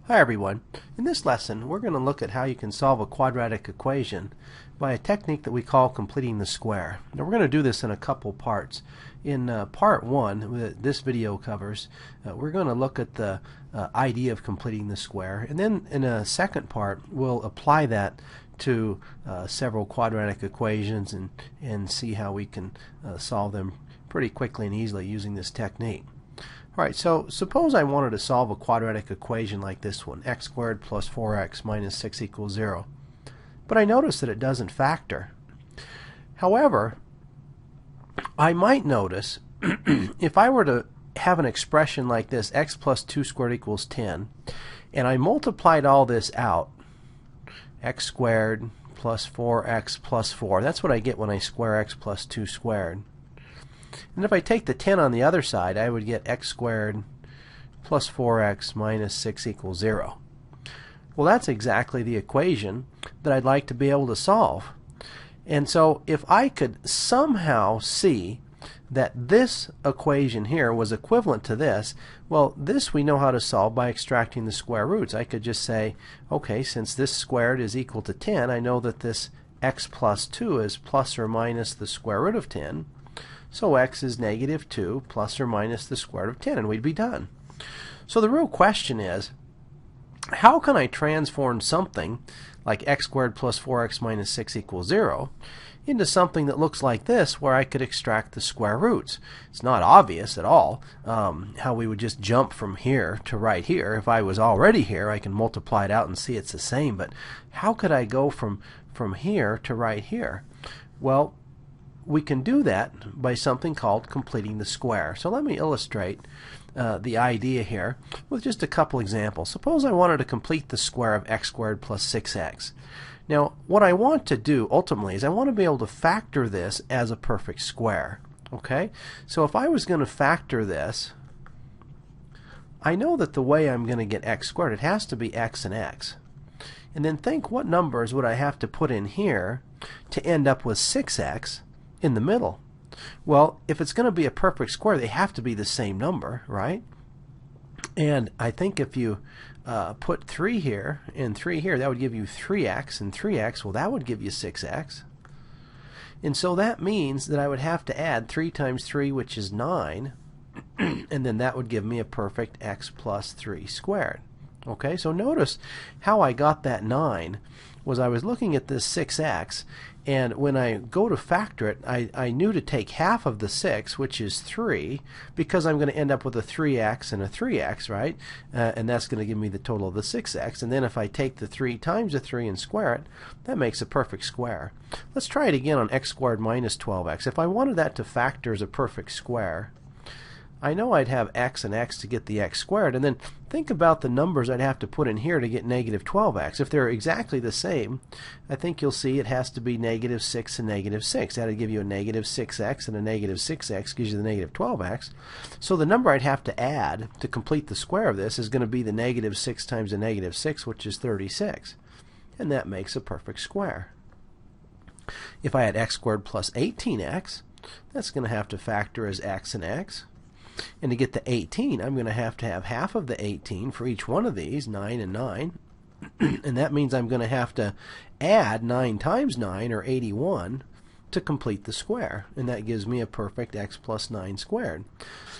Hi everyone. In this lesson we're going to look at how you can solve a quadratic equation by a technique that we call completing the square. Now we're going to do this in a couple parts. In part 1 that this video covers, we're going to look at the idea of completing the square, and then in a second part we'll apply that to several quadratic equations and see how we can solve them pretty quickly and easily using this technique. Alright, so suppose I wanted to solve a quadratic equation like this one, x squared plus 4x minus 6 equals 0. But I notice that it doesn't factor. However, I might notice if I were to have an expression like this, x plus 2 squared equals 10, and I multiplied all this out, x squared plus 4x plus 4, that's what I get when I square x plus 2 squared. And if I take the 10 on the other side, I would get x squared plus 4x minus 6 equals 0. Well, that's exactly the equation that I'd like to be able to solve. And so if I could somehow see that this equation here was equivalent to this, well, this we know how to solve by extracting the square roots. I could just say, okay, since this squared is equal to 10, I know that this x plus 2 is plus or minus the square root of 10. So x is negative 2 plus or minus the square root of 10, and we'd be done. So the real question is, how can I transform something like x squared plus 4x minus 6 equals 0 into something that looks like this, where I could extract the square roots? It's not obvious at all how we would just jump from here to right here. If I was already here, I can multiply it out and see it's the same, but how could I go from here to right here? Well, we can do that by something called completing the square. So let me illustrate the idea here with just a couple examples. Suppose I wanted to complete the square of x squared plus 6x. Now, what I want to do ultimately is I want to be able to factor this as a perfect square. Okay? So if I was going to factor this, I know that the way I'm going to get x squared, it has to be x and x. And then think, what numbers would I have to put in here to end up with 6x in the middle? Well, if it's going to be a perfect square, they have to be the same number, right? And I think if you put 3 here and 3 here, that would give you 3x and 3x. Well, that would give you 6x. And so that means that I would have to add 3 times 3, which is 9, and then that would give me a perfect x plus 3 squared. Okay, so notice how I got that 9 was I was looking at this 6x, and when I go to factor it, I knew to take half of the 6, which is 3, because I'm going to end up with a 3x and a 3x, right? And that's going to give me the total of the 6x. And then if I take the 3 times the 3 and square it, that makes a perfect square. Let's try it again on x squared minus 12x. If I wanted that to factor as a perfect square, I know I'd have x and x to get the x squared, and then think about the numbers I'd have to put in here to get negative 12x. If they're exactly the same, I think you'll see it has to be negative 6 and negative 6. That'd give you a negative 6x, and a negative 6x gives you the negative 12x. So the number I'd have to add to complete the square of this is going to be the negative 6 times the negative 6, which is 36. And that makes a perfect square. If I had x squared plus 18x, that's going to have to factor as x and x. And to get the 18, I'm going to have half of the 18 for each one of these, 9 and 9. And that means I'm going to have to add 9 times 9, or 81, to complete the square. And that gives me a perfect x plus 9 squared.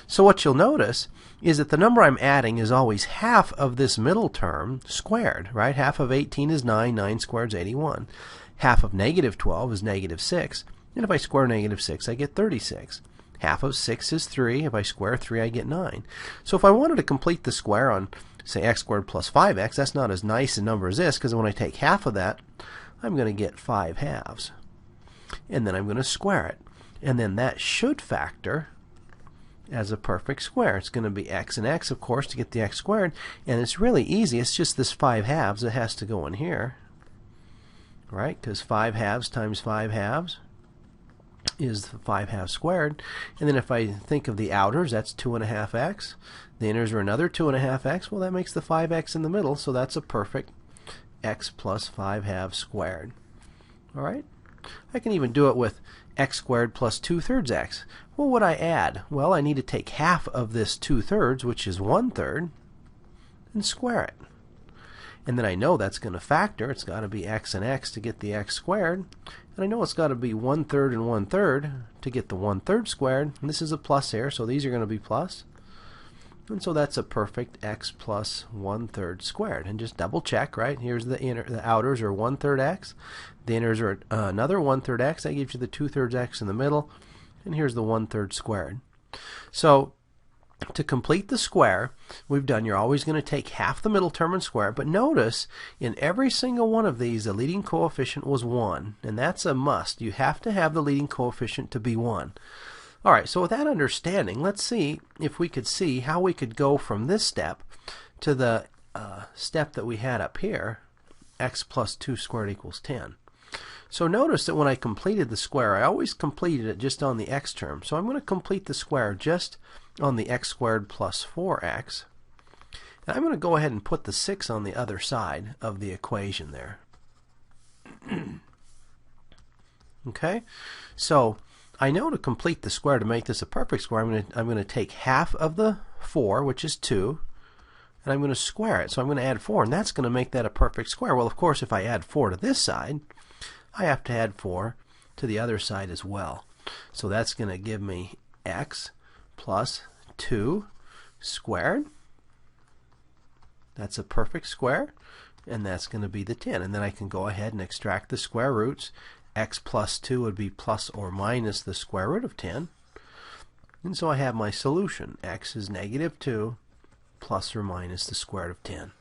So what you'll notice is that the number I'm adding is always half of this middle term squared, right? Half of 18 is 9, 9 squared is 81. Half of negative 12 is negative 6. And if I square negative 6, I get 36. Half of 6 is 3. If I square 3, I get 9. So if I wanted to complete the square on, say, x squared plus 5x, that's not as nice a number as this, because when I take half of that, I'm going to get 5 halves. And then I'm going to square it. And then that should factor as a perfect square. It's going to be x and x, of course, to get the x squared. And it's really easy. It's just this 5 halves that has to go in here, right? Because 5 halves times 5 halves is 5 halves squared. And then if I think of the outers, that's 2.5x. The inners are another 2.5x. Well, that makes the 5x in the middle, so that's a perfect x plus 5 halves squared. All right? I can even do it with x squared plus 2/3 x. What would I add? Well, I need to take half of this 2/3, which is 1/3, and square it. And then I know that's going to factor. It's got to be x and x to get the x squared. And I know it's got to be 1/3 and 1/3 to get the 1/3 squared. And this is a plus here, so these are going to be plus. And so that's a perfect x plus 1/3 squared. And just double check, right? Here's the outers are 1/3 x. The inners are another 1/3 x. That gives you the 2/3 x in the middle. And here's the 1/3 squared. So to complete the square, we've done, you're always going to take half the middle term and square. But notice, in every single one of these, the leading coefficient was 1. And that's a must. You have to have the leading coefficient to be 1. All right, so with that understanding, let's see if we could see how we could go from this step to the step that we had up here, x plus 2 squared equals 10. So notice that when I completed the square, I always completed it just on the x term. So I'm going to complete the square just on the x squared plus 4x. And I'm going to go ahead and put the 6 on the other side of the equation there. Okay, so I know to complete the square, to make this a perfect square, I'm going to take half of the 4, which is 2, and I'm going to square it. So I'm going to add 4, and that's going to make that a perfect square. Well, of course, if I add 4 to this side, I have to add 4 to the other side as well. So that's going to give me x plus 2 squared. That's a perfect square, and that's going to be the 10. And then I can go ahead and extract the square roots. X plus 2 would be plus or minus the square root of 10. And so I have my solution. X is -2 plus or minus the square root of 10.